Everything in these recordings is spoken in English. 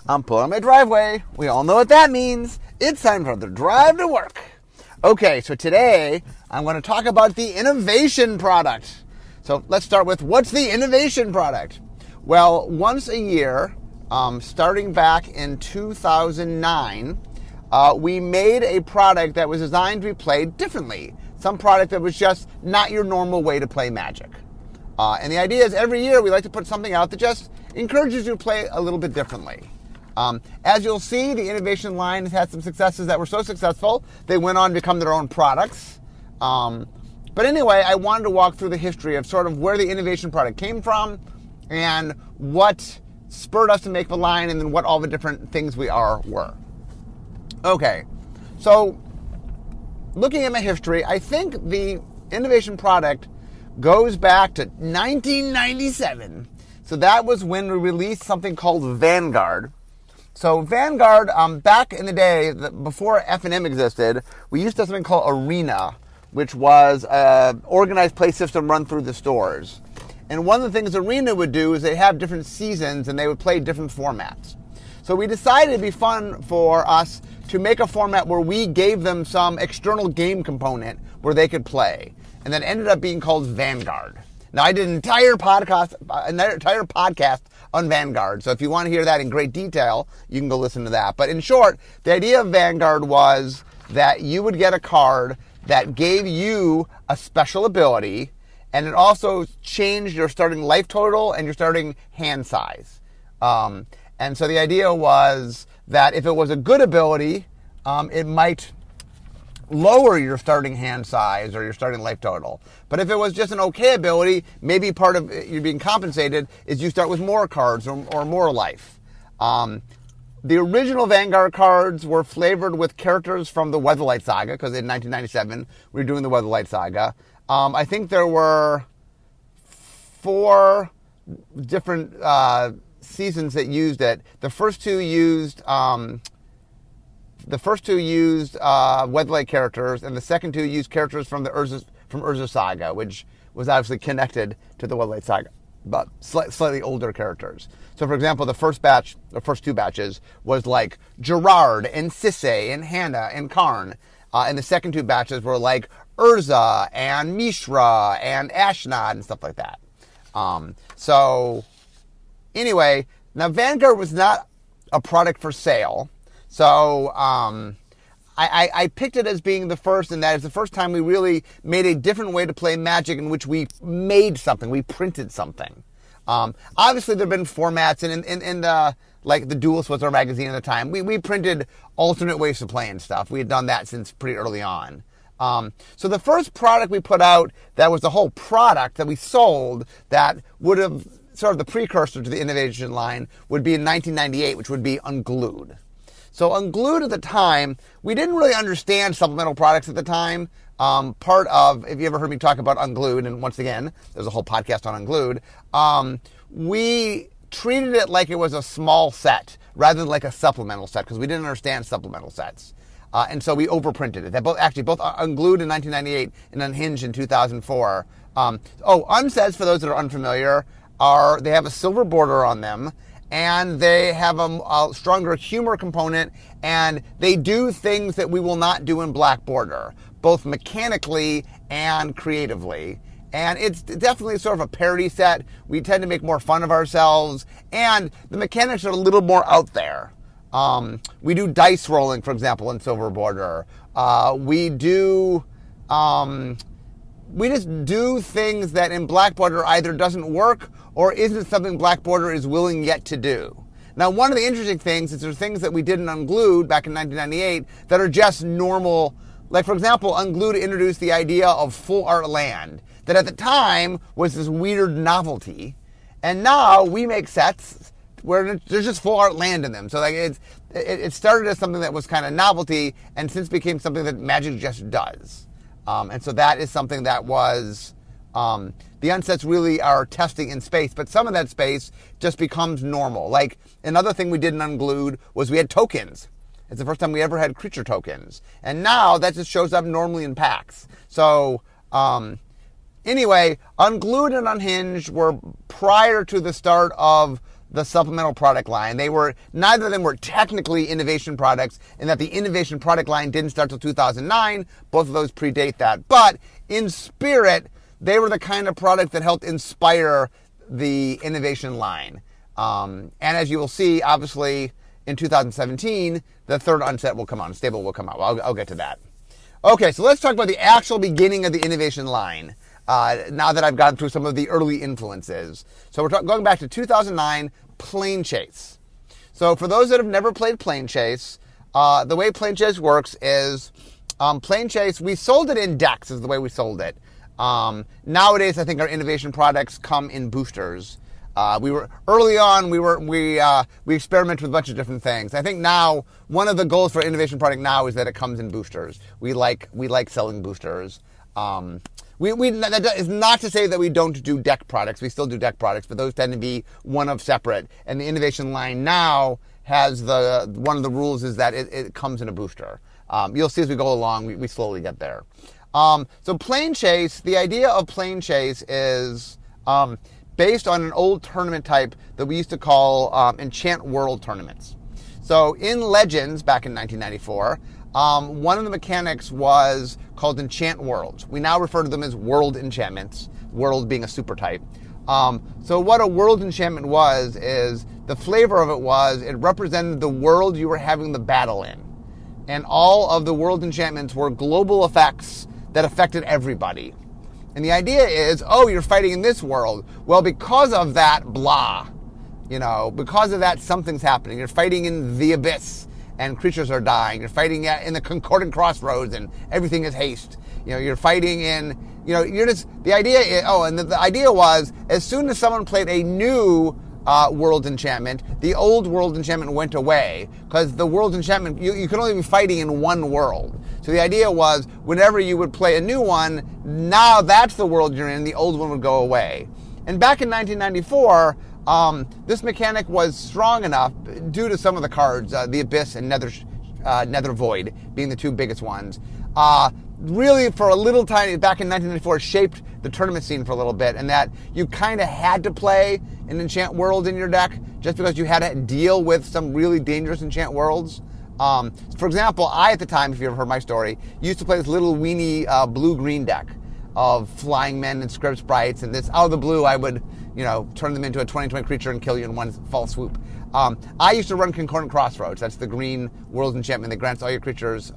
I'm pulling my driveway. We all know what that means. It's time for the drive to work. Okay, so today I'm going to talk about the innovation product. So let's start with, what's the innovation product? Well, once a year, starting back in 2009, we made a product that was designed to be played differently. Some product that was just not your normal way to play Magic. And the idea is every year we like to put something out that just encourages you to play a little bit differently. As you'll see, the innovation line has had some successes that were so successful, they went on to become their own products. But anyway, I wanted to walk through the history of sort of where the innovation product came from and what spurred us to make the line and then what all the different things were. Okay, so looking at my history, I think the innovation product goes back to 1997. So that was when we released something called Vanguard. So Vanguard, back in the day, before F&M existed, we used to have something called Arena, which was an organized play system run through the stores. And one of the things Arena would do is they have different seasons and they would play different formats. So we decided it'd be fun for us to make a format where we gave them some external game component where they could play. And that ended up being called Vanguard. Now, I did an entire podcast on Vanguard. So if you want to hear that in great detail, you can go listen to that. But in short, the idea of Vanguard was that you would get a card that gave you a special ability, and it also changed your starting life total and your starting hand size. And so the idea was that if it was a good ability, it might lower your starting hand size or your starting life total. But if it was just an okay ability, maybe part of you being compensated is you start with more cards or more life. The original Vanguard cards were flavored with characters from the Weatherlight Saga, because in 1997 we were doing the Weatherlight Saga. I think there were 4 different seasons that used it. The first two used Weatherlight characters, and the second 2 used characters from Urza Saga, which was obviously connected to the Weatherlight Saga, but slightly older characters. So, for example, the first 2 batches was like Gerard and Sisay and Hannah and Karn, and the second 2 batches were like Urza and Mishra and Ashnod and stuff like that. So, anyway, now Vanguard was not a product for sale. So I picked it as being the first, and that is the first time we really made a different way to play Magic in which we made something, we printed something. Obviously, there have been formats, and in the, like the Duelist was our magazine at the time. We printed alternate ways to play and stuff. We had done that since pretty early on. So the first product we put out that was the whole product that we sold that would have sort of the precursor to the innovation line would be in 1998, which would be Unglued. So Unglued at the time, we didn't really understand supplemental products at the time. Part of, if you ever heard me talk about Unglued, and once again, there's a whole podcast on Unglued, we treated it like it was a small set rather than like a supplemental set because we didn't understand supplemental sets. And so we overprinted it. Both Unglued in 1998 and Unhinged in 2004. Unsets, for those that are unfamiliar, they have a silver border on them, and they have a stronger humor component, and they do things that we will not do in Black Border, both mechanically and creatively. And it's definitely sort of a parody set. We tend to make more fun of ourselves, and the mechanics are a little more out there. We do dice rolling, for example, in Silver Border. We just do things that in Black Border either doesn't work or isn't something Black Border is willing yet to do. Now, one of the interesting things is there's things that we did in Unglued back in 1998 that are just normal. Like, for example, Unglued introduced the idea of full art land that at the time was this weird novelty. And now we make sets where there's just full art land in them. So like it started as something that was kind of novelty and since became something that Magic just does. And so that is something that was, the unsets really are testing in space, but some of that space just becomes normal. Like another thing we did in Unglued was we had tokens. It's the first time we ever had creature tokens. And now that just shows up normally in packs. So anyway, Unglued and Unhinged were prior to the start of the supplemental product line. Neither of them were technically innovation products, in that the innovation product line didn't start till 2009. Both of those predate that. But in spirit, they were the kind of product that helped inspire the innovation line. And as you will see, obviously, in 2017, the third unset will come out, and stable will come out. Well, I'll get to that. Okay, so let's talk about the actual beginning of the innovation line, now that I've gone through some of the early influences. So we're going back to 2009, Plane Chase. So for those that have never played Plane Chase, the way Plane Chase works is, Plane Chase, we sold it in decks is the way we sold it. Nowadays, I think our innovation products come in boosters. Early on, we experimented with a bunch of different things. I think now, one of the goals for innovation product now is that it comes in boosters. We like selling boosters. That is not to say that we don't do deck products. We still do deck products, but those tend to be one of separate. And the innovation line now has one of the rules is that it comes in a booster. You'll see as we go along, we slowly get there. So Plane Chase, the idea of Plane Chase is based on an old tournament type that we used to call Enchant World tournaments. So in Legends back in 1994, one of the mechanics was called Enchant Worlds. We now refer to them as World Enchantments, World being a super type. So what a World Enchantment is the flavor of it represented the world you were having the battle in. And all of the World Enchantments were global effects that affected everybody. And the idea is, you're fighting in this world. Well, because of that, blah. Because of that, something's happening. You're fighting in the abyss, and creatures are dying. You're fighting in the Concordant Crossroads, and everything is haste. You're fighting in, the idea is, the idea was, as soon as someone played a new World Enchantment, the old World Enchantment went away, because the World Enchantment, you could only be fighting in one world. So the idea was, whenever you would play a new one, now that's the world you're in, the old one would go away. And back in 1994, this mechanic was strong enough, due to some of the cards, the Abyss and Nether Void being the two biggest ones, really for a little tiny, back in 1994, shaped the tournament scene for a little bit, and that you kind of had to play an Enchant World in your deck, just because you had to deal with some really dangerous Enchant Worlds. For example, I, at the time, if you ever heard my story, used to play this little weenie blue-green deck of flying men and script sprites, and this, out of the blue, I would, turn them into a 20/20 creature and kill you in one fell swoop. I used to run Concordant Crossroads. That's the green World Enchantment that grants all your creatures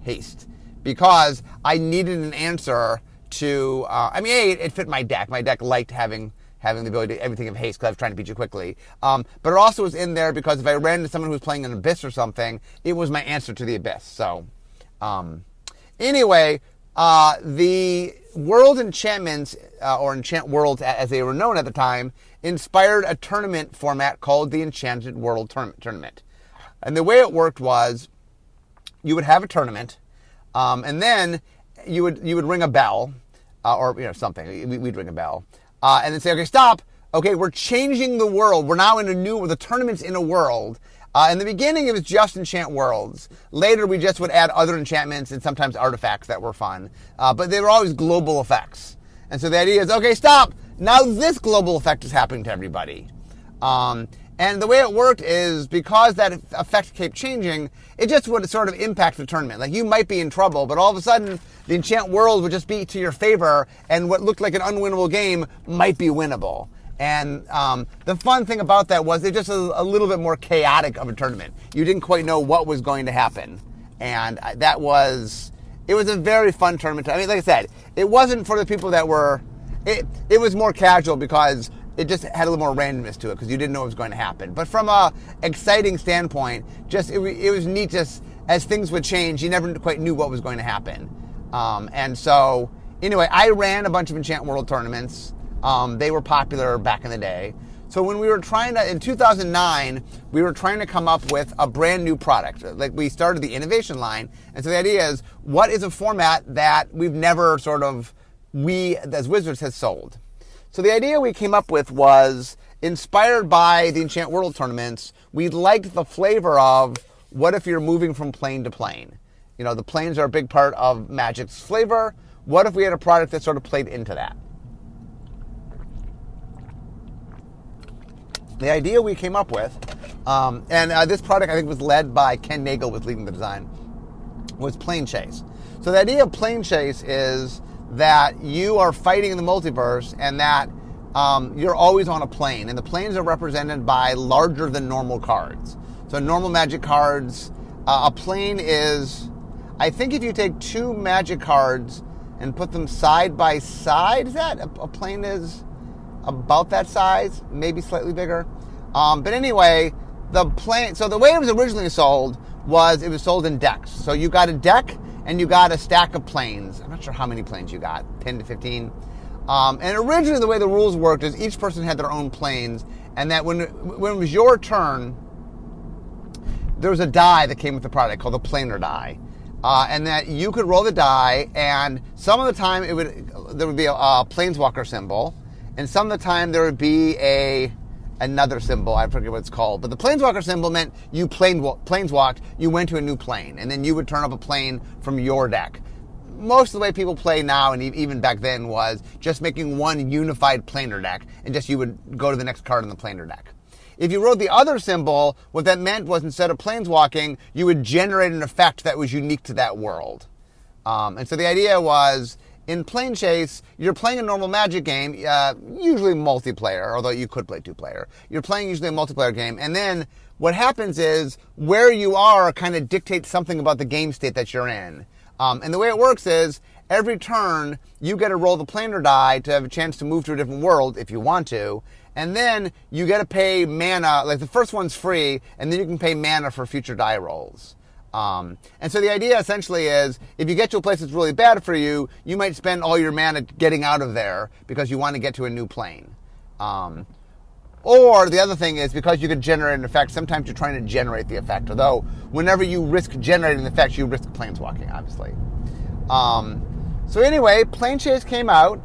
haste. Because I needed an answer to, it fit my deck. My deck liked having the ability to everything of haste because I was trying to beat you quickly. But it also was in there because if I ran into someone who was playing an Abyss or something, it was my answer to the Abyss. So, anyway, the World Enchantments, or Enchant Worlds as they were known at the time, inspired a tournament format called the Enchanted World Tournament. And the way it worked was, you would have a tournament, and then you would ring a bell, or something. We'd ring a bell. And then say, okay, stop. Okay, we're changing the world. We're now in the tournament's in a world. In the beginning, it was just Enchant Worlds. Later, we just would add other enchantments and sometimes artifacts that were fun. But they were always global effects. And so the idea is, okay, stop. Now this global effect is happening to everybody. And the way it worked is, because that effect kept changing, it just would sort of impact the tournament. Like, you might be in trouble, but all of a sudden, the Enchant World would just be to your favor, and what looked like an unwinnable game might be winnable. And the fun thing about that was it just a little bit more chaotic of a tournament. You didn't quite know what was going to happen. And it was a very fun tournament. I mean, like I said, it wasn't for the people that were, it was more casual because it just had a little more randomness to it because you didn't know what was going to happen. But from a exciting standpoint, it was neat. Just as things would change, you never quite knew what was going to happen. And so, anyway, I ran a bunch of Enchant World tournaments. They were popular back in the day. So when we were in 2009, we were trying to come up with a brand new product. Like, we started the innovation line. And so the idea is, what is a format that we've never we, as Wizards, has sold? So the idea we came up with was inspired by the Enchant World tournaments. We liked the flavor of, what if you're moving from plane to plane? The planes are a big part of Magic's flavor. What if we had a product that sort of played into that? the idea we came up with, and this product I think was led by Ken Nagel, was leading the design, was Plane Chase. So the idea of Plane Chase is that you are fighting in the multiverse and that you're always on a plane, and the planes are represented by larger than normal cards. So normal Magic cards, a plane is, I think if you take 2 Magic cards and put them side by side, is that a plane is about that size, maybe slightly bigger. But anyway, the plane. So the way it was originally sold was it was sold in decks. So you got a deck and you got a stack of planes. I'm not sure how many planes you got, 10 to 15. And originally the way the rules worked is each person had their own planes, and that when it was your turn, there was a die that came with the product called the planar die. And that you could roll the die, and some of the time there would be a planeswalker symbol, and some of the time there would be another symbol. I forget what it's called, but the planeswalker symbol meant you planeswalked, you went to a new plane, and then you would turn up a plane from your deck. Most of the way people play now, and even back then, was just making one unified planar deck, and just you would go to the next card in the planar deck. If you wrote the other symbol, what that meant was instead of planeswalking, you would generate an effect that was unique to that world. And so the idea was, in Plane Chase, you're playing a normal Magic game, usually multiplayer, although you could play 2-player. You're playing usually a multiplayer game, and then what happens is where you are kind of dictates something about the game state that you're in. And the way it works is, every turn, you get to roll the planar die to have a chance to move to a different world if you want to. And then you get to pay mana, like the first one's free, and then you can pay mana for future die rolls. And so the idea essentially is, if you get to a place that's really bad for you, you might spend all your mana getting out of there because you want to get to a new plane. Or the other thing is, because you can generate an effect, sometimes you're trying to generate the effect. Although, whenever you risk generating the effect, you risk planeswalking, obviously. So anyway, Plane Chase came out.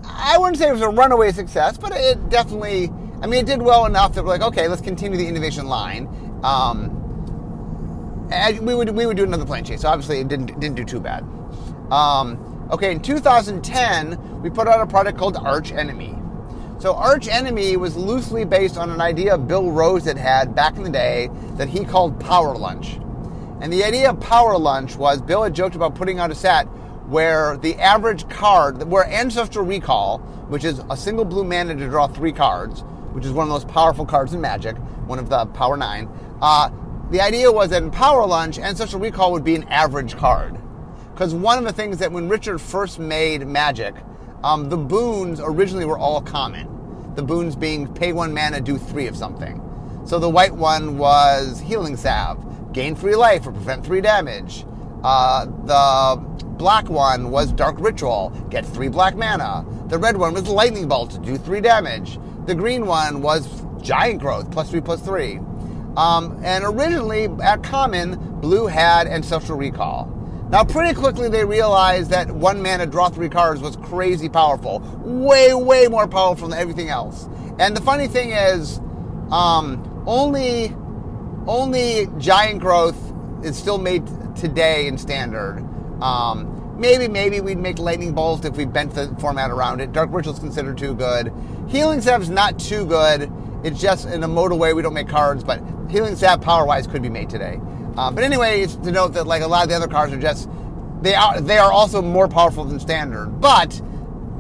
I wouldn't say it was a runaway success, but it definitely, it did well enough that we're like, okay, let's continue the innovation line. And we would do another Plane Chase, so obviously it didn't do too bad. Okay, in 2010, we put out a product called Arch Enemy. So Arch Enemy was loosely based on an idea Bill Rose had back in the day that he called Power Lunch. And the idea of Power Lunch was, Bill had joked about putting out a set where the average card, where Ancestral Recall, which is a single blue mana to draw 3 cards, which is one of the most powerful cards in Magic, one of the Power 9, the idea was that in Power Lunch, Ancestral Recall would be an average card. Because one of the things that when Richard first made Magic, the boons originally were all common. The boons being pay 1 mana, do 3 of something. So the white one was Healing Salve, gain 3 life or prevent 3 damage. The black one was Dark Ritual, get 3 black mana. The red one was Lightning Bolt, to do 3 damage. The green one was Giant Growth, +3/+3. And originally, at common, blue had Ancestral Recall. Now, pretty quickly they realized that 1 mana, draw 3 cards was crazy powerful. Way, way more powerful than everything else. And the funny thing is, only Giant Growth is still made today in Standard. Maybe we'd make Lightning Bolt if we bent the format around it. Dark Ritual's considered too good. Healing Salve's not too good. It's just in a modal way we don't make cards, but Healing Salve power-wise could be made today. But anyway, it's to note that like a lot of the other cards are just, they are also more powerful than Standard, but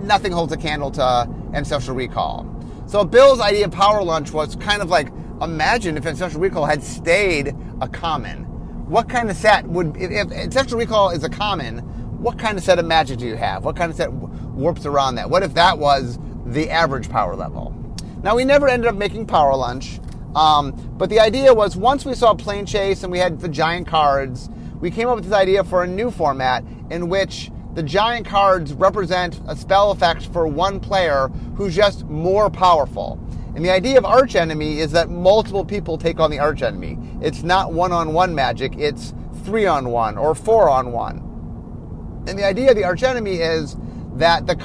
nothing holds a candle to Ancestral Recall. So Bill's idea of Power Lunch was kind of like, imagine if Ancestral Recall had stayed a common. What kind of set would, if Ancestral Recall is a common, what kind of set of Magic do you have? What kind of set warps around that? What if that was the average power level? Now, we never ended up making Power Lunch, but the idea was, once we saw Plane Chase and we had the giant cards, we came up with this idea for a new format in which the giant cards represent a spell effect for one player who's just more powerful. And the idea of Arch Enemy is that multiple people take on the Arch Enemy. It's not one-on-one Magic, it's 3-on-1 or 4-on-1. And the idea of the Arch Enemy is that the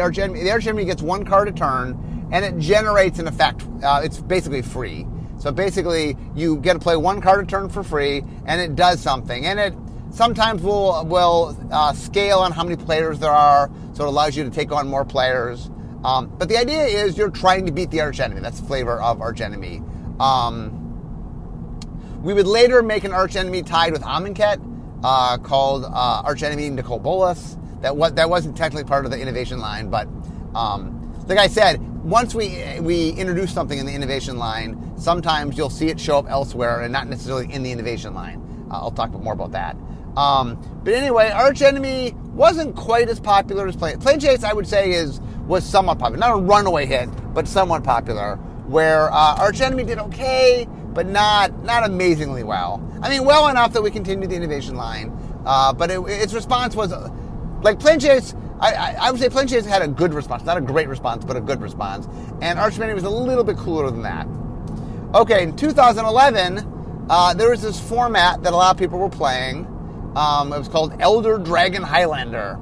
Arch Enemy gets 1 card a turn, and it generates an effect. It's basically free. So basically, you get to play 1 card a turn for free, and it does something. And it sometimes will scale on how many players there are, so it allows you to take on more players. But the idea is you're trying to beat the archenemy. That's the flavor of archenemy. We would later make an archenemy tied with Amonkhet called archenemy Nicol Bolas. That wasn't technically part of the innovation line, but like I said, once we introduce something in the innovation line, sometimes you'll see it show up elsewhere and not necessarily in the innovation line. I'll talk more about that. But anyway, archenemy wasn't quite as popular as Plane Chase, I would say, was somewhat popular. Not a runaway hit, but somewhat popular. Where archenemy did okay, but not amazingly well. I mean, well enough that we continued the innovation line. But its response was like Plane Chase. I would say Plane Chase had a good response, not a great response, but a good response. And archenemy was a little bit cooler than that. Okay, in 2011, there was this format that a lot of people were playing. It was called Elder Dragon Highlander.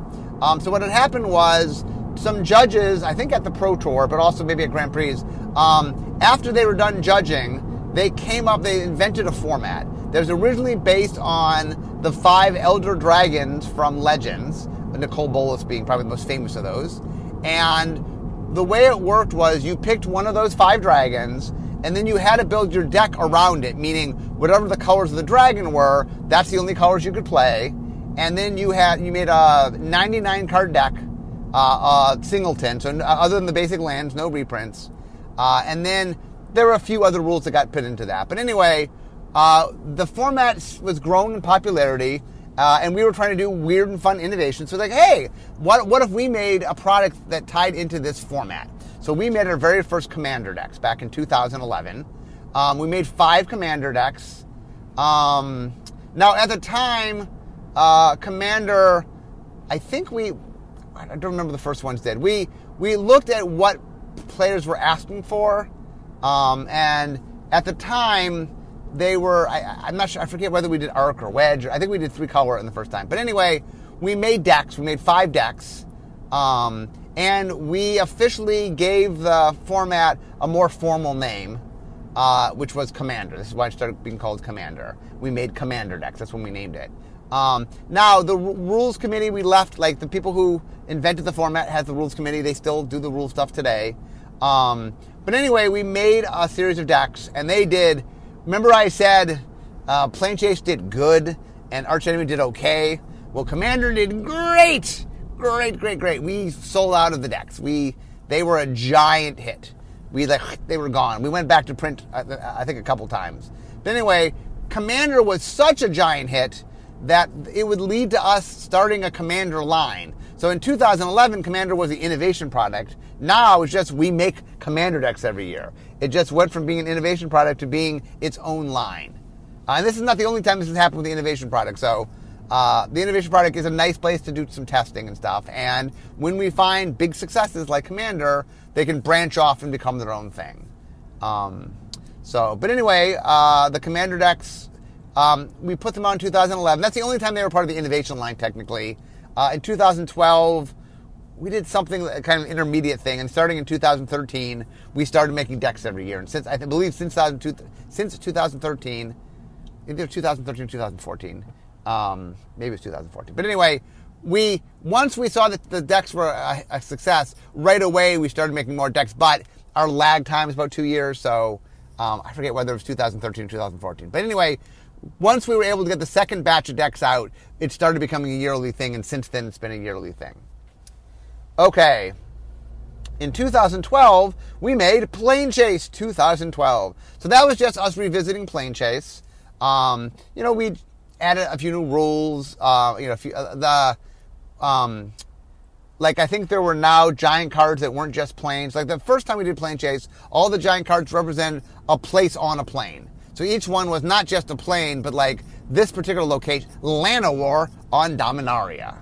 So what had happened was some judges, I think at the Pro Tour, but also maybe at Grand Prix, after they were done judging, they invented a format that was originally based on the 5 Elder Dragons from Legends, Nicol Bolas being probably the most famous of those. And the way it worked was you picked one of those 5 dragons, and then you had to build your deck around it, meaning whatever the colors of the dragon were, that's the only colors you could play. And then you made a 99 card deck, singleton, so other than the basic lands, no reprints. And then there were a few other rules that got put into that. But anyway, the format was grown in popularity, and we were trying to do weird and fun innovations. So like, hey, what if we made a product that tied into this format? So we made our very first Commander decks back in 2011. We made 5 Commander decks. Now at the time, Commander, I don't remember the first ones did. We looked at what players were asking for, and at the time they were, I'm not sure, I forget whether we did Arc or Wedge. I think we did 3 color in the first time. But anyway, we made decks. We made 5 decks, and we officially gave the format a more formal name, which was Commander. This is why it started being called Commander. We made Commander decks. That's when we named it. Now, the rules committee, we left, like the people who invented the format has the rules committee. They still do the rule stuff today. But anyway, we made a series of decks, and they did. Remember I said Plane Chase did good and archenemy did okay? Well, Commander did great. Great. We sold out of the decks. They were a giant hit. They were gone. We went back to print, I think, a couple times. But anyway, Commander was such a giant hit that it would lead to us starting a Commander line. So in 2011, Commander was the innovation product. Now it's just we make Commander decks every year. It just went from being an innovation product to being its own line. And this is not the only time this has happened with the innovation product. So the innovation product is a nice place to do some testing and stuff. And when we find big successes like Commander, they can branch off and become their own thing. But anyway, the Commander decks, we put them on in 2011. That's the only time they were part of the innovation line, technically. In 2012, we did something, kind of intermediate thing, and starting in 2013, we started making decks every year. And since 2013, either 2013 or 2014, maybe it was 2014. But anyway, once we saw that the decks were a success, right away we started making more decks. But our lag time is about 2 years, so I forget whether it was 2013 or 2014. But anyway, once we were able to get the second batch of decks out, it started becoming a yearly thing, and since then it's been a yearly thing. Okay. In 2012, we made Plane Chase 2012. So that was just us revisiting Plane Chase. We added a few new rules. I think there were now giant cards that weren't just planes. Like the first time we did Plane Chase, all the giant cards represented a place on a plane. So each one was not just a plane, but like this particular location, Llanowar on Dominaria.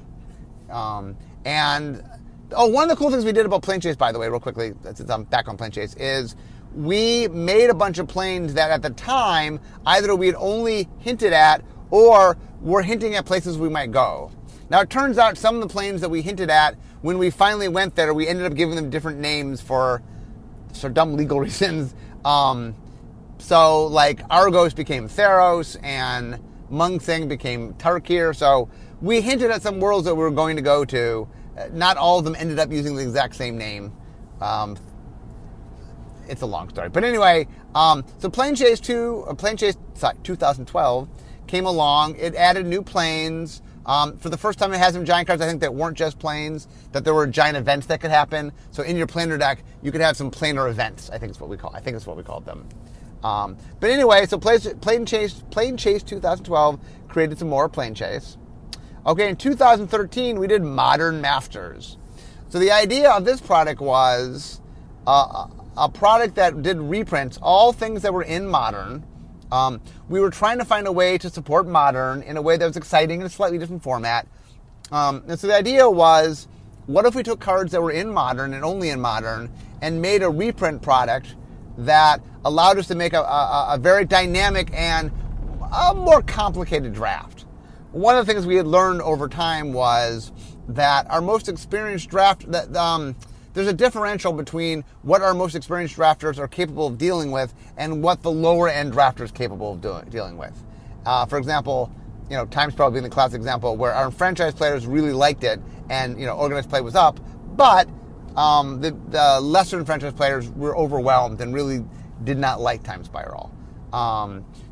One of the cool things we did about Plane Chase, by the way, real quickly, since I'm back on Plane Chase, is we made a bunch of planes that at the time, either we had only hinted at or were hinting at places we might go. Now, it turns out some of the planes that we hinted at, when we finally went there, we ended up giving them different names for dumb legal reasons. So, like, Argos became Theros, and Mung Thing became Tarkir. So, we hinted at some worlds that we were going to go to. Not all of them ended up using the exact same name. It's a long story. But anyway, so Plane Chase 2012 came along. It added new planes. For the first time, it had some giant cards, I think, that weren't just planes, that there were giant events that could happen. So in your planar deck, you could have some planar events, I think is what we called them. But anyway, so Plane Chase 2012 created some more Plane Chase. Okay, in 2013, we did Modern Masters. So the idea of this product was a product that did reprints, all things that were in Modern. We were trying to find a way to support Modern in a way that was exciting in a slightly different format. And so the idea was, what if we took cards that were in Modern and only in Modern and made a reprint product that allowed us to make a very dynamic and a more complicated draft. One of the things we had learned over time was that our most experienced there's a differential between what our most experienced drafters are capable of dealing with and what the lower end drafters are capable of dealing with. For example, Time's probably being the classic example where our franchise players really liked it and, organized play was up, but the lesser franchise players were overwhelmed and really did not like Time Spiral.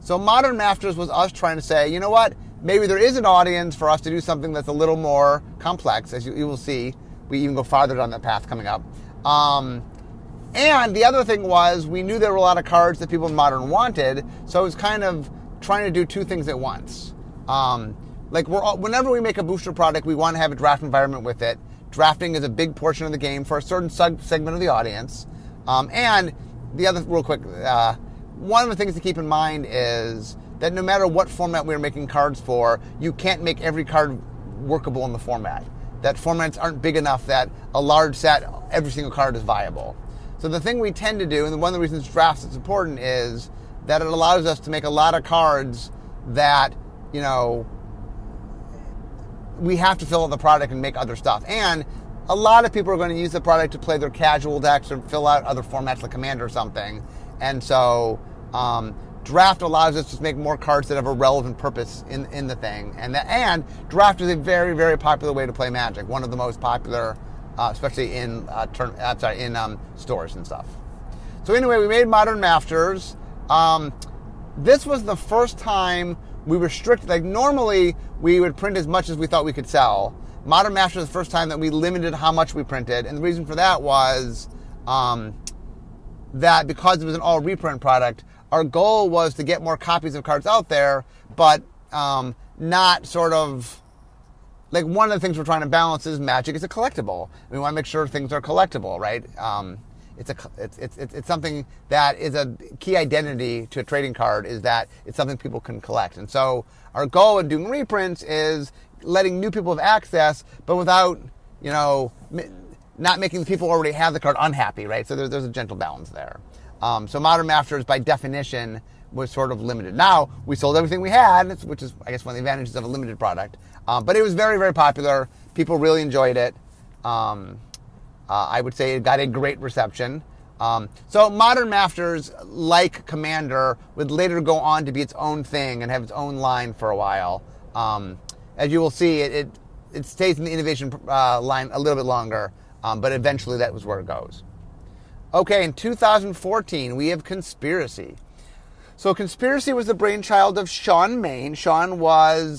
So Modern Masters was us trying to say, you know what, maybe there is an audience for us to do something that's a little more complex, as you will see. We even go farther down that path coming up. And the other thing was, we knew there were a lot of cards that people in Modern wanted, so it was kind of trying to do two things at once. Whenever we make a booster product, we want to have a draft environment with it. Drafting is a big portion of the game for a certain segment of the audience. And the other, real quick, one of the things to keep in mind is that no matter what format we're making cards for, you can't make every card workable in the format. That formats aren't big enough that a large set, every single card is viable. So the thing we tend to do, and one of the reasons drafts is important, is that it allows us to make a lot of cards that, we have to fill out the product and make other stuff. And a lot of people are going to use the product to play their casual decks or fill out other formats like Commander or something. And so draft allows us to make more cards that have a relevant purpose in the thing. And draft is a very, very popular way to play Magic. One of the most popular, especially in stores and stuff. So anyway, we made Modern Masters. This was the first time we restricted. Like normally, we would print as much as we thought we could sell. Modern Masters was the first time that we limited how much we printed, and the reason for that was that because it was an all reprint product, our goal was to get more copies of cards out there, but not sort of like one of the things we're trying to balance is Magic is a collectible. We want to make sure things are collectible, right? It's something that is a key identity to a trading card, is that it's something people can collect. And so our goal in doing reprints is letting new people have access, but without, not making the people who already have the card unhappy, right? So there's a gentle balance there. So Modern Masters, by definition, was sort of limited. Now, we sold everything we had, which is, I guess, one of the advantages of a limited product. But it was very, very popular. People really enjoyed it. I would say it got a great reception. So Modern Masters, like Commander, would later go on to be its own thing and have its own line for a while. As you will see, it stays in the innovation line a little bit longer, but eventually that was where it goes. Okay, in 2014, we have Conspiracy. So Conspiracy was the brainchild of Sean Main. Sean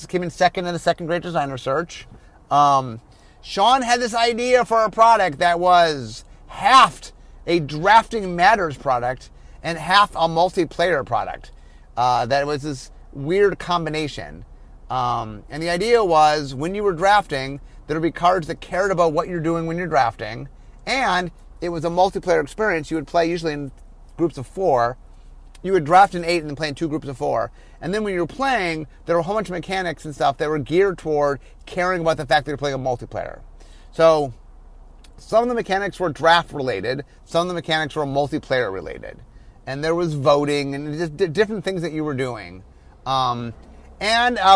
came in second in the second Great Designer Search. Sean had this idea for a product that was half a Drafting Matters product and half a multiplayer product. That was this weird combination. And the idea was, when you were drafting, there would be cards that cared about what you're doing when you're drafting, and it was a multiplayer experience. You would play usually in groups of 4. You would draft in 8 and then play in 2 groups of 4. And then when you were playing, there were a whole bunch of mechanics and stuff that were geared toward caring about the fact that you're playing a multiplayer. So some of the mechanics were draft related, some of the mechanics were multiplayer related. And there was voting and just different things that you were doing. And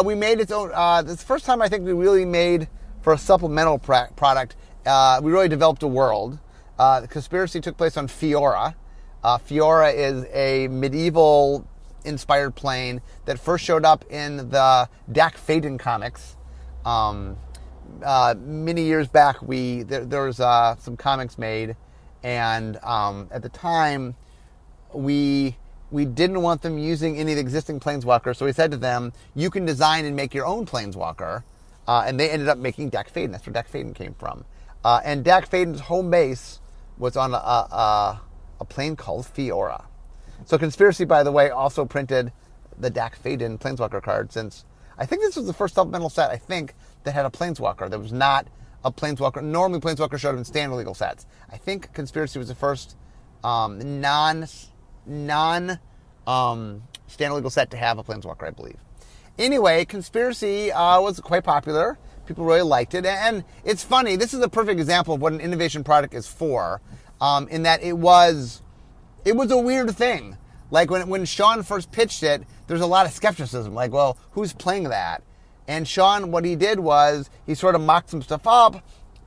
we made its own, this is the first time I think we really made for a supplemental product, we really developed a world. The Conspiracy took place on Fiora. Fiora is a medieval-inspired plane that first showed up in the Dak Faden comics. Many years back, there was some comics made, And at the time, we didn't want them using any of the existing Planeswalkers, so we said to them, you can design and make your own Planeswalker. And they ended up making Dak Faden. That's where Dak Faden came from. And Dak Faden's home base was on a plane called Fiora. So Conspiracy, by the way, also printed the Dak Faden Planeswalker card, since I think this was the first supplemental set, I think, that had a Planeswalker. That was not a Planeswalker. Normally, Planeswalker showed up in standard legal sets. I think Conspiracy was the first non-standard legal set to have a Planeswalker, I believe. Anyway, Conspiracy was quite popular. People really liked it. And it's funny, this is a perfect example of what an innovation product is for, in that it was a weird thing. Like when Sean first pitched it, there's a lot of skepticism. Like, well, who's playing that? And Sean, what he did was he sort of mocked some stuff up,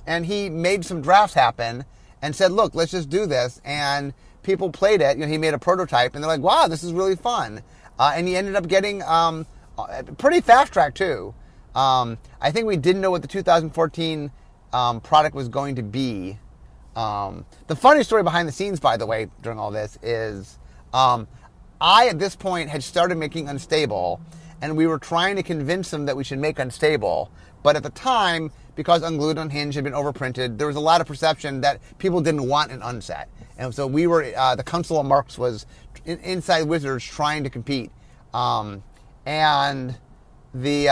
and he made some drafts happen and said, look, let's just do this. And people played it. He made a prototype, and they're like, wow, this is really fun. And he ended up getting pretty fast track, too. I think we didn't know what the 2014 product was going to be. The funny story behind the scenes, by the way, during all this is I, at this point, had started making Unstable, and we were trying to convince them that we should make Unstable. But at the time, because Unglued Unhinged had been overprinted, there was a lot of perception that people didn't want an unset. And so we were, the Council of Marks was inside Wizards trying to compete. And the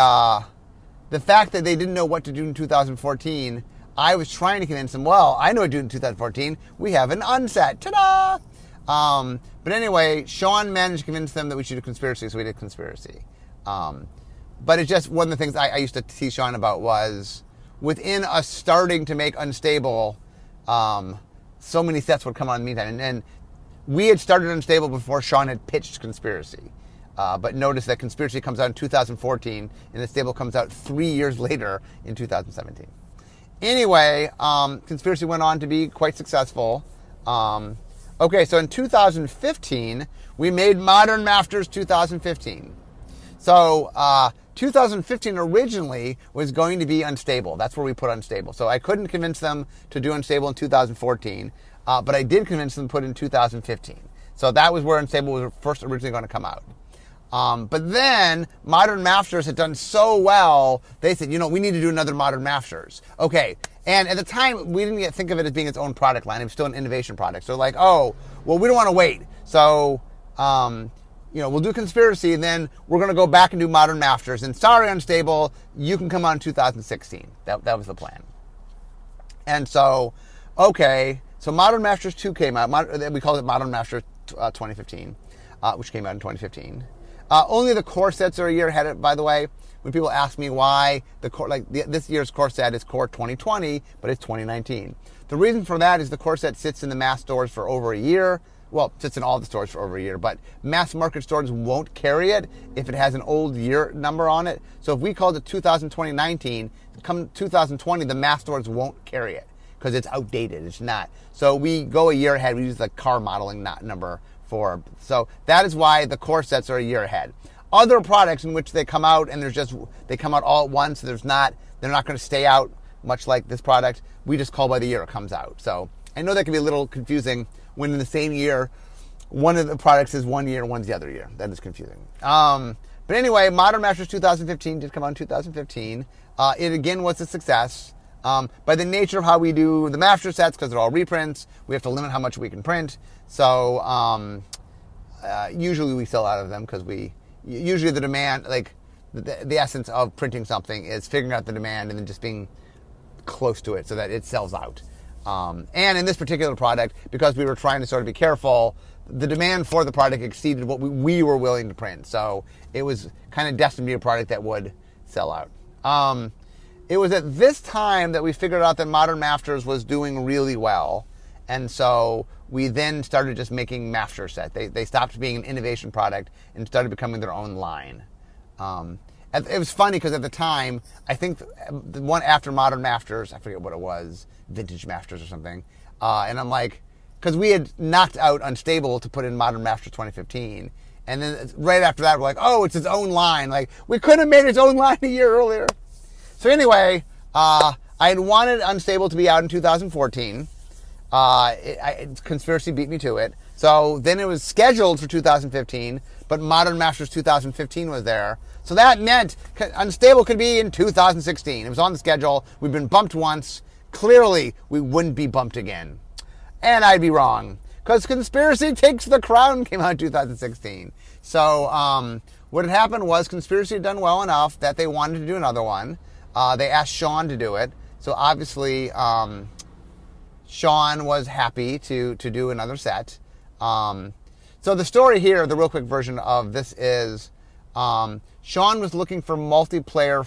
fact that they didn't know what to do in 2014, I was trying to convince them, well, I know what to do in 2014. We have an unset. Ta-da! But anyway, Sean managed to convince them that we should do Conspiracy, so we did Conspiracy. But it's just one of the things I used to tease Sean about was within us starting to make Unstable, so many sets would come out in the meantime. And we had started Unstable before Sean had pitched Conspiracy. But notice that Conspiracy comes out in 2014, and Unstable comes out 3 years later in 2017. Anyway, Conspiracy went on to be quite successful. Okay, so in 2015, we made Modern Masters 2015. So 2015 originally was going to be Unstable. That's where we put Unstable. So I couldn't convince them to do Unstable in 2014, but I did convince them to put it in 2015. So that was where Unstable was first originally going to come out. But then Modern Masters had done so well, they said, we need to do another Modern Masters. Okay, and at the time, we didn't think of it as being its own product line. It was still an innovation product. So like, oh, well, we don't want to wait. So, we'll do Conspiracy, and then we're going to go back and do Modern Masters. And sorry, Unstable, you can come on in 2016. That was the plan. And so, okay, so Modern Masters 2 came out. We called it Modern Masters 2015, which came out in 2015. Only the core sets are a year ahead, by the way. When people ask me why the core, this year's core set is core 2020, but it's 2019. The reason for that is the core set sits in the mass stores for over a year. Well, it sits in all the stores for over a year, but mass market stores won't carry it if it has an old year number on it. So if we called it 2019, come 2020, the mass stores won't carry it because it's outdated. It's not. So we go a year ahead. We use the car modeling number for. So that is why the core sets are a year ahead. Other products in which they come out and they come out all at once. They're not going to stay out much like this product. We just call by the year it comes out. So I know that can be a little confusing when in the same year, one of the products is 1 year, one's the other year. That is confusing. But anyway, Modern Masters 2015 did come out in 2015. It again was a success. By the nature of how we do the master sets, because they're all reprints, we have to limit how much we can print. So usually we sell out of them because usually the demand, the essence of printing something is figuring out the demand and then just being close to it so that it sells out. And in this particular product, because we were trying to sort of be careful, the demand for the product exceeded what we were willing to print. So it was kind of destined to be a product that would sell out. It was at this time that we figured out that Modern Masters was doing really well. And so we then started just making master sets. They stopped being an innovation product and started becoming their own line. It was funny because at the time, I think the one after Modern Masters, I forget what it was, Vintage Masters or something. And I'm like, because we had knocked out Unstable to put in Modern Masters 2015. And then right after that, we're like, oh, it's its own line. Like, we couldn't have made its own line a year earlier. So anyway, I had wanted Unstable to be out in 2014. Conspiracy beat me to it. So then it was scheduled for 2015, but Modern Masters 2015 was there. So that meant Unstable could be in 2016. It was on the schedule. We've been bumped once. Clearly, we wouldn't be bumped again. And I'd be wrong, because Conspiracy Takes the Crown came out in 2016. So what had happened was Conspiracy had done well enough that they wanted to do another one. They asked Sean to do it. So obviously, Sean was happy to do another set. So the story here, the real quick version of this is, Sean was looking for multiplayer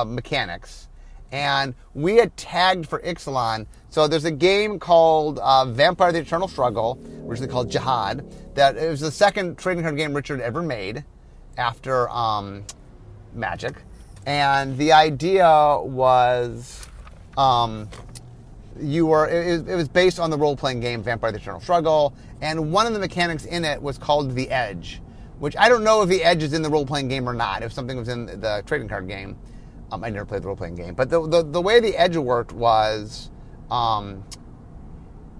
mechanics, and we had tagged for Ixalan. So there's a game called Vampire: The Eternal Struggle, originally called Jihad, that it was the second trading card game Richard ever made after Magic. And the idea was it was based on the role-playing game Vampire: The Eternal Struggle, and one of the mechanics in it was called the Edge, which I don't know if the Edge is in the role-playing game or not, if something was in the trading card game. I never played the role-playing game. But the way the Edge worked was,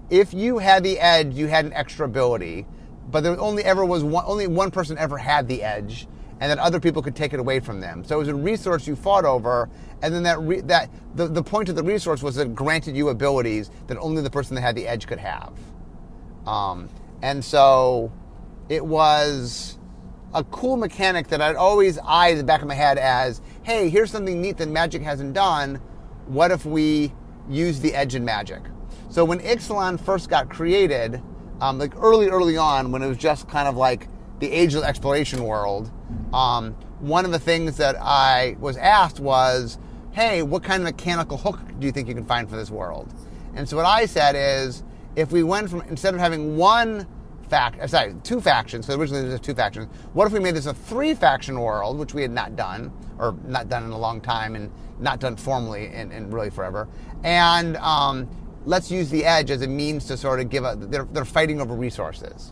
if you had the Edge, you had an extra ability, but there only one person ever had the Edge, and then other people could take it away from them. So it was a resource you fought over, and then the point of the resource was that it granted you abilities that only the person that had the Edge could have. And so it was a cool mechanic that I'd always eyed in the back of my head as, hey, here's something neat that Magic hasn't done. What if we use the Edge in Magic? So when Ixalan first got created, like early on, when it was just kind of like the Age of Exploration world, one of the things that I was asked was, hey, what kind of mechanical hook do you think you can find for this world? And so what I said is, if we went from, instead of having two factions, so originally there was 2 factions, what if we made this a 3-faction world, which we had not done, or not done in a long time, and not done formally in really forever, and let's use the Edge as a means to sort of they're fighting over resources.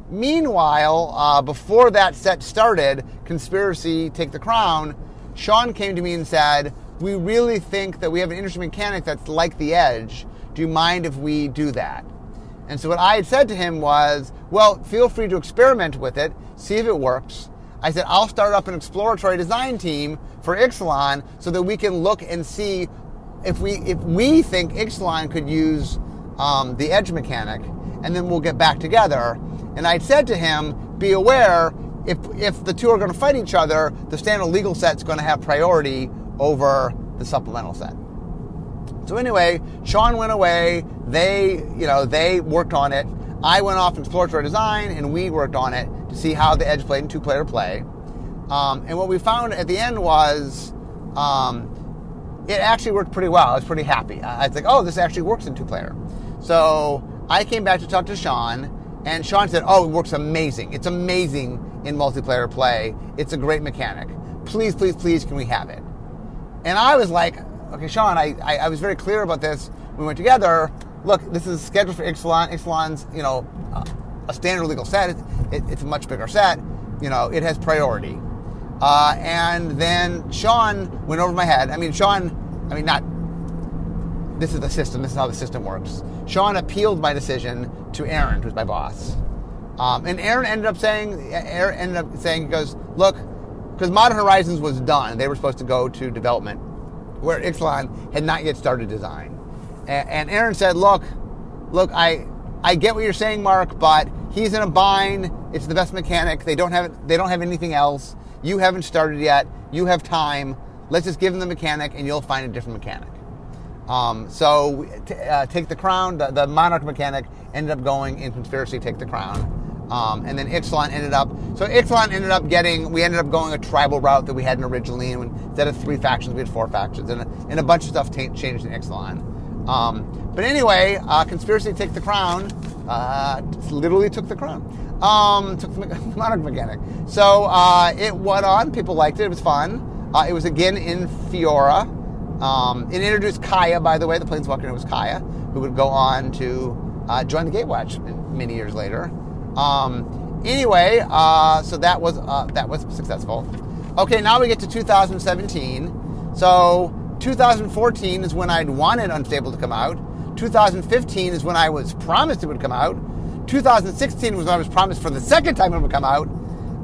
Meanwhile, before that set started, Conspiracy Take the Crown, Sean came to me and said, we really think that we have an interesting mechanic that's like the Edge. Do you mind if we do that? And so what I had said to him was, well, feel free to experiment with it, see if it works. I said, I'll start up an exploratory design team for Ixalan so that we can look and see if we think Ixalan could use the Edge mechanic, and then we'll get back together. And I said to him, be aware, if the two are going to fight each other, the standard legal set's going to have priority over the supplemental set. So anyway, Sean went away. They worked on it. I went off in exploratory design, and we worked on it to see how the Edge played in 2-player play. And what we found at the end was it actually worked pretty well. I was pretty happy. I was like, oh, this actually works in 2-player. So I came back to talk to Sean, and Sean said, oh, it works amazing. It's amazing in multiplayer play. It's a great mechanic. Please, please, please, can we have it? And I was like, okay, Sean, I was very clear about this. We went together. Look, this is scheduled for Ixalan. Ixalan's, a standard legal set. It's a much bigger set. It has priority. And then Sean went over my head. This is the system. This is how the system works. Sean appealed my decision to Aaron, who's my boss. And Aaron ended up saying, he goes, look, because Modern Horizons was done. They were supposed to go to development, where Ixalan had not yet started design. And Aaron said, look, I get what you're saying, Mark, but he's in a bind. It's the best mechanic. They don't have anything else. You haven't started yet. You have time. Let's just give him the mechanic, and you'll find a different mechanic. So Take the Crown, the Monarch mechanic, ended up going in Conspiracy Take the Crown. And then Ixalan ended up we ended up going a tribal route that we hadn't originally, and instead of 3 factions, we had 4 factions, and a bunch of stuff changed in Ixalan. But anyway, Conspiracy Take the Crown literally took the crown. Took the Monarch mechanic. So it went on. People liked it. It was fun. It was again in Fiora. It introduced Kaya, by the way. The Planeswalker name was Kaya, who would go on to join the Gatewatch many years later. Anyway, so that was successful. Okay, now we get to 2017. So 2014 is when I'd wanted Unstable to come out. 2015 is when I was promised it would come out. 2016 was when I was promised for the second time it would come out.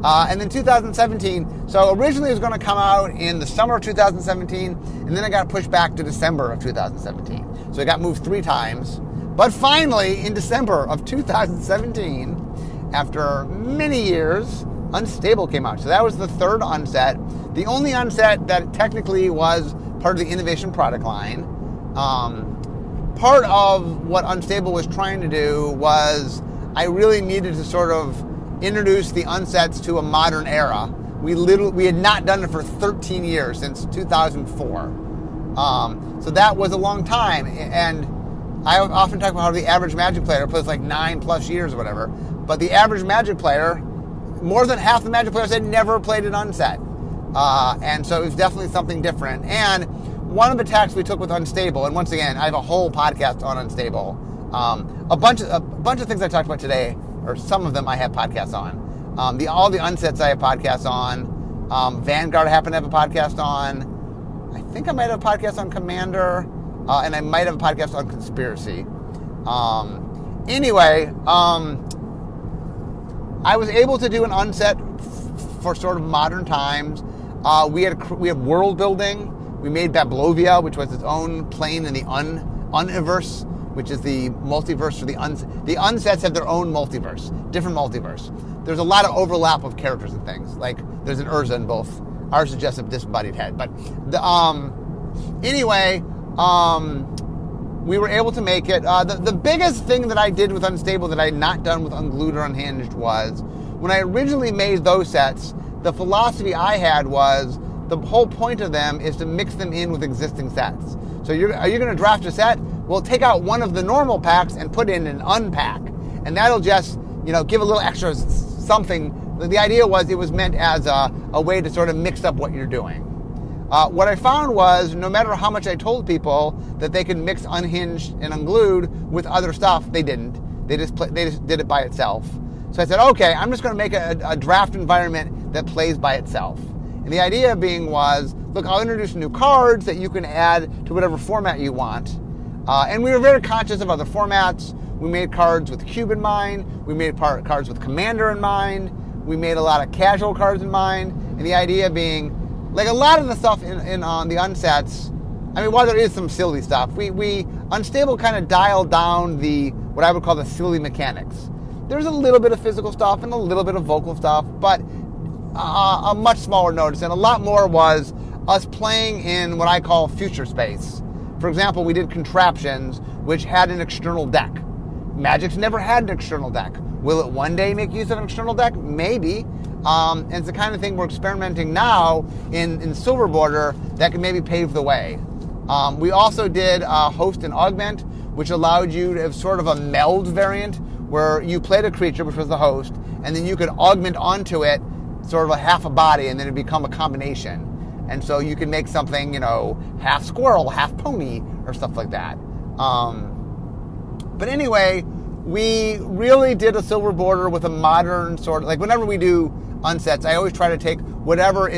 And then 2017, so originally it was going to come out in the summer of 2017, and then it got pushed back to December of 2017. So it got moved 3 times. But finally, in December of 2017, after many years, Unstable came out. So that was the 3rd unset. The only unset that technically was part of the innovation product line. Part of what Unstable was trying to do was I really needed to sort of introduce the unsets to a modern era. We had not done it for 13 years, since 2004. So that was a long time. And I often talk about how the average Magic player plays like 9+ years or whatever. But the average Magic player, more than half the Magic players had never played an unset. And so it was definitely something different. And one of the tacks we took with Unstable, and once again, I have a whole podcast on Unstable. A bunch of things I talked about today, or some of them I have podcasts on. All the unsets I have podcasts on. Vanguard I happen to have a podcast on. I think I might have a podcast on Commander, and I might have a podcast on Conspiracy. Anyway, I was able to do an unset for sort of modern times. We had world building. We made Babylovia, which was its own plane in the Universe, which is the multiverse for the unsets have their own multiverse, different multiverse. There's a lot of overlap of characters and things. Like there's an Urza in both. Ours is just a disembodied head. But anyway, we were able to make it. The biggest thing that I did with Unstable that I had not done with Unglued or Unhinged was when I originally made those sets, the philosophy I had was the whole point of them is to mix them in with existing sets. So are you going to draft a set? Well, take out one of the normal packs and put in an unpack. And that'll just, give a little extra something. The idea was it was meant as a way to sort of mix up what you're doing. What I found was no matter how much I told people that they could mix Unhinged and Unglued with other stuff, they didn't. They just did it by itself. So I said, okay, I'm just going to make a draft environment that plays by itself. And the idea being was, look, I'll introduce new cards that you can add to whatever format you want. And we were very conscious of other formats. We made cards with Cube in mind. We made cards with Commander in mind. We made a lot of casual cards in mind. And the idea being, like a lot of the stuff in the unsets, I mean, while there is some silly stuff, we Unstable kind of dialed down what I would call the silly mechanics. There's a little bit of physical stuff and a little bit of vocal stuff, but a much smaller notice, and a lot more was us playing in what I call future space. For example, we did Contraptions, which had an external deck. Magic's never had an external deck. Will it one day make use of an external deck? Maybe. And it's the kind of thing we're experimenting now in Silver Border that can maybe pave the way. We also did Host and Augment, which allowed you to have sort of a meld variant where you played a creature, which was the host, and then you could augment onto it sort of a half a body, and then it become a combination. And so you can make something, half squirrel, half pony, or stuff like that. But anyway, we really did a Silver Border with a modern sort of, like whenever we do unsets, I always try to take whatever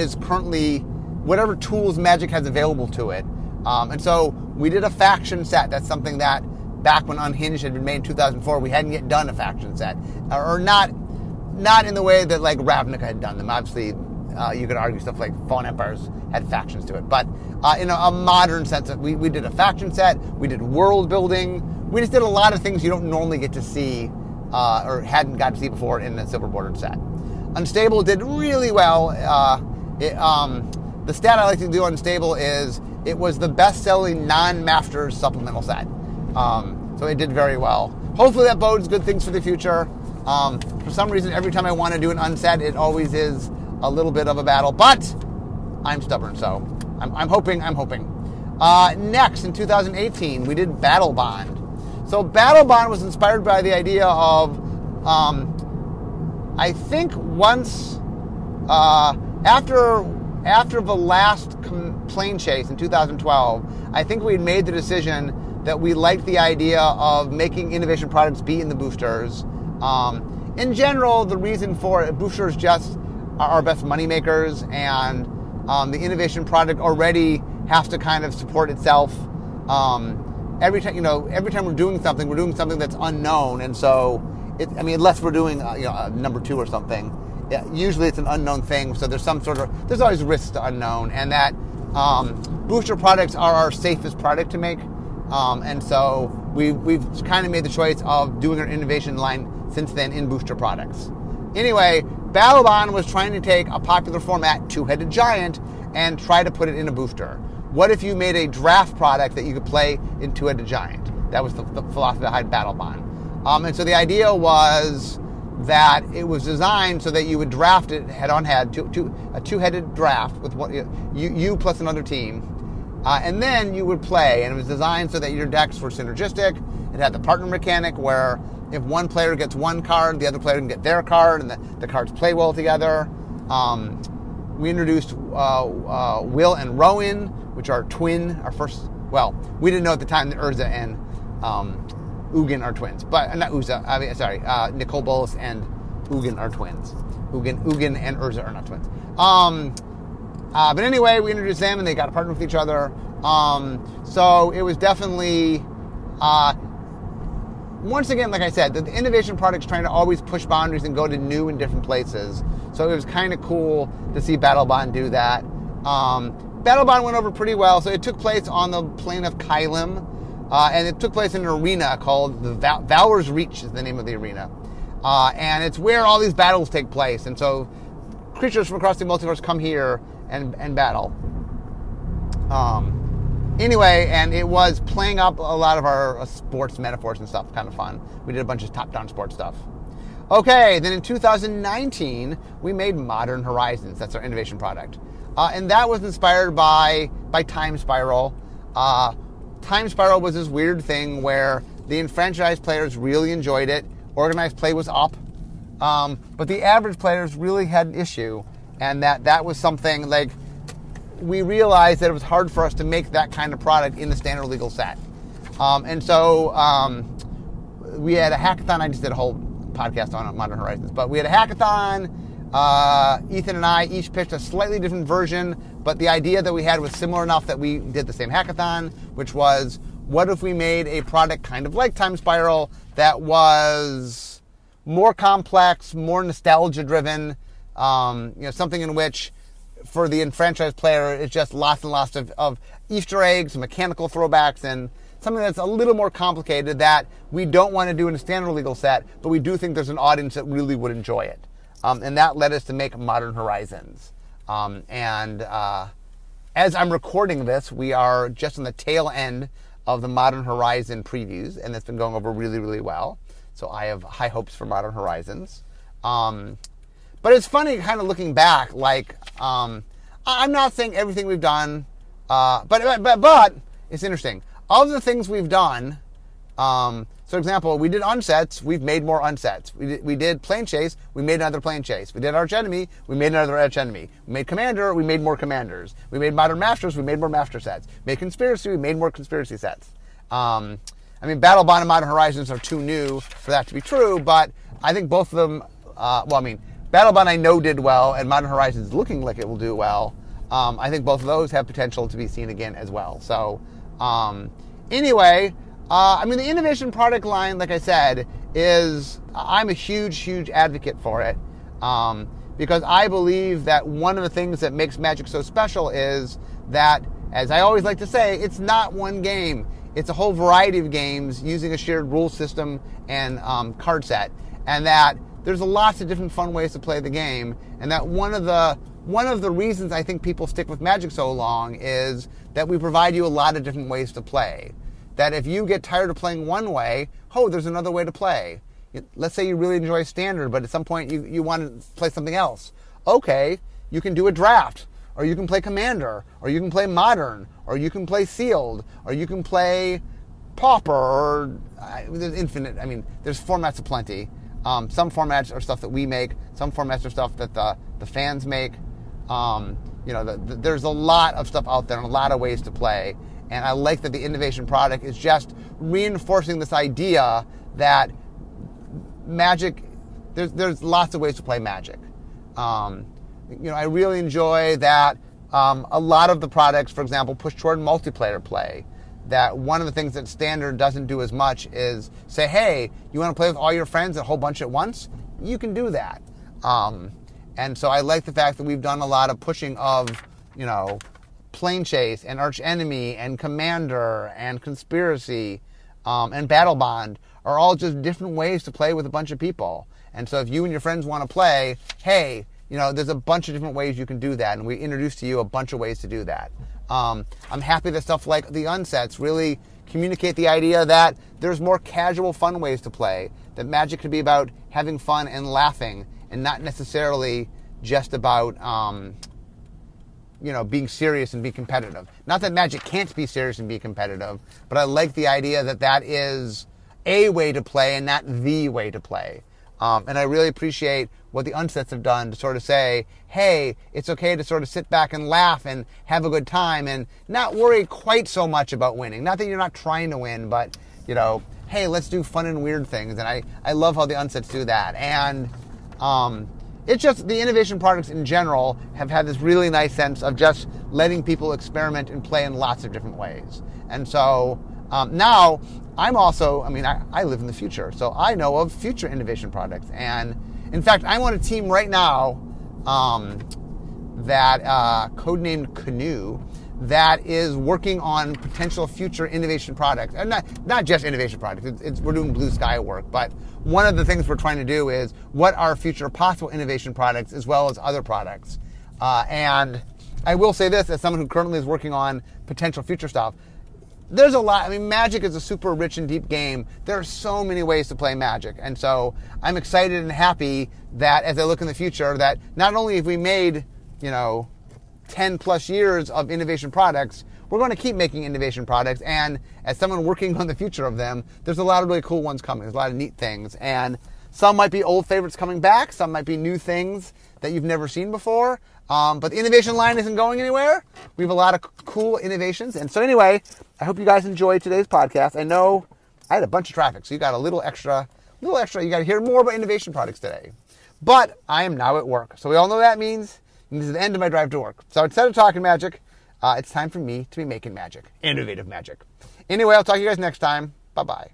tools Magic has available to it. And so we did a faction set. That's something that back when Unhinged had been made in 2004, we hadn't yet done a faction set. Or not in the way that like Ravnica had done them. Obviously, you could argue stuff like Fallen Empires had factions to it. But in a modern sense, we did a faction set. We did world building. We just did a lot of things you don't normally get to see or hadn't got to see before in the Silver Bordered set. Unstable did really well. The stat I like to do on Unstable is it was the best-selling non-Masters supplemental set. So it did very well. Hopefully that bodes good things for the future. For some reason, every time I want to do an unset, it always is a little bit of a battle. But I'm stubborn, so I'm hoping. Next, in 2018, we did Battlebond. So Battlebond was inspired by the idea of, I think once, after the last plane chase in 2012, I think we had made the decision that we liked the idea of making innovation products be in the boosters. In general, the reason for it, boosters just are our best money makers, and the innovation product already has to kind of support itself. Every time we're doing something that's unknown, and so unless we're doing number 2 or something, usually it's an unknown thing. So there's always risks to unknown, and that booster products are our safest product to make, and so we've kind of made the choice of doing our innovation line since then in booster products. Anyway, Battlebond was trying to take a popular format, two-headed giant, and try to put it in a booster. What if you made a draft product that you could play in two-headed giant? That was the philosophy behind Battlebond. And so the idea was that it was designed so that you would draft it head-on-head, a two-headed draft with you plus another team, and then you would play. And it was designed so that your decks were synergistic. It had the partner mechanic where if one player gets one card, the other player can get their card, and the cards play well together. We introduced Will and Rowan, which are twin. We didn't know at the time that Urza and Ugin are twins, but not Uza. Nicole Bolas and Ugin are twins. Ugin and Urza are not twins. But anyway, we introduced them, and they got a partner with each other. So it was definitely, once again, like I said, the innovation product's trying to always push boundaries and go to new and different places. So it was kind of cool to see Battlebond do that. Battlebond went over pretty well. So it took place on the plane of Kylim, and it took place in an arena called the Valor's Reach is the name of the arena. And it's where all these battles take place. And so creatures from across the multiverse come here and battle. Anyway, and it was playing up a lot of our sports metaphors and stuff, kind of fun. We did a bunch of top-down sports stuff. Okay, then in 2019, we made Modern Horizons. That's our innovation product. And that was inspired by Time Spiral. Time Spiral was this weird thing where the enfranchised players really enjoyed it. Organized play was up. But the average players really had an issue. And that was something like we realized that it was hard for us to make that kind of product in the standard legal set. And so we had a hackathon. I just did a whole podcast on Modern Horizons. But we had a hackathon. Ethan and I each pitched a slightly different version, but the idea that we had was similar enough that we did the same hackathon, which was, what if we made a product kind of like Time Spiral that was more complex, more nostalgia-driven, something in which, for the enfranchised player, it's just lots and lots of Easter eggs, mechanical throwbacks, and something that's a little more complicated that we don't want to do in a standard legal set, but we do think there's an audience that really would enjoy it. And that led us to make Modern Horizons. As I'm recording this, we are just on the tail end of the Modern Horizon previews, and it's been going over really, really well. So I have high hopes for Modern Horizons. But it's funny kind of looking back, like, I'm not saying everything we've done, but it's interesting. Of the things we've done, so, for example, we did unsets, we've made more unsets. We did plane chase, we made another plane chase. We did arch enemy, we made another arch enemy. We made commander, we made more commanders. We made modern masters, we made more master sets. We made conspiracy, we made more conspiracy sets. Battlebond and Modern Horizons are too new for that to be true, but I think both of them, Battlebond I know did well, and Modern Horizons is looking like it will do well. I think both of those have potential to be seen again as well. So, anyway, the innovation product line, like I said, I'm a huge, huge advocate for it, because I believe that one of the things that makes Magic so special is that, as I always like to say, it's not one game. It's a whole variety of games using a shared rule system and card set, and that there's lots of different fun ways to play the game, and that one of the reasons I think people stick with Magic so long is that we provide you a lot of different ways to play. That if you get tired of playing one way, there's another way to play. Let's say you really enjoy Standard, but at some point you want to play something else. Okay, you can do a draft, or you can play Commander, or you can play Modern, or you can play Sealed, or you can play Pauper, or there's infinite. There's formats aplenty. Some formats are stuff that we make. Some formats are stuff that the fans make. There's a lot of stuff out there and a lot of ways to play. And I like that the innovation product is just reinforcing this idea that Magic, there's lots of ways to play Magic. I really enjoy that A lot of the products, for example, push toward multiplayer play. That one of the things that standard doesn't do as much is say, hey, you want to play with all your friends a whole bunch at once? You can do that. And so I like the fact that we've done a lot of pushing of, Plane Chase and Arch Enemy and Commander and Conspiracy and Battlebond are all just different ways to play with a bunch of people. And so if you and your friends want to play, hey, there's a bunch of different ways you can do that, and we introduced to you a bunch of ways to do that. I'm happy that stuff like the unsets really communicate the idea that there's more casual, fun ways to play, that Magic can be about having fun and laughing, and not necessarily just about, being serious and be competitive. Not that Magic can't be serious and be competitive, but I like the idea that that is a way to play and not the way to play. And I really appreciate what the unsets have done to sort of say, hey, it's okay to sort of sit back and laugh and have a good time and not worry quite so much about winning. Not that you're not trying to win, but, hey, let's do fun and weird things. And I love how the unsets do that. And it's just the innovation products in general have had this really nice sense of just letting people experiment and play in lots of different ways. And so now I'm also, I live in the future, so I know of future innovation products. And in fact, I'm on a team right now that codenamed Canoe that is working on potential future innovation products. And not just innovation products, we're doing blue sky work, but one of the things we're trying to do is what are future possible innovation products as well as other products. And I will say this, as someone who currently is working on potential future stuff, there's a lot. Magic is a super rich and deep game. There are so many ways to play Magic. And so I'm excited and happy that as I look in the future, that not only have we made, 10 plus years of innovation products, we're going to keep making innovation products. And as someone working on the future of them, there's a lot of really cool ones coming. There's a lot of neat things. And some might be old favorites coming back. Some might be new things that you've never seen before. But the innovation line isn't going anywhere. We have a lot of cool innovations. And so anyway, I hope you guys enjoyed today's podcast. I know I had a bunch of traffic, so you got a little extra. You got to hear more about innovation products today. But I am now at work. So we all know what that means. And this is the end of my drive to work. So instead of talking magic, it's time for me to be making magic. Innovative magic. Anyway, I'll talk to you guys next time. Bye-bye.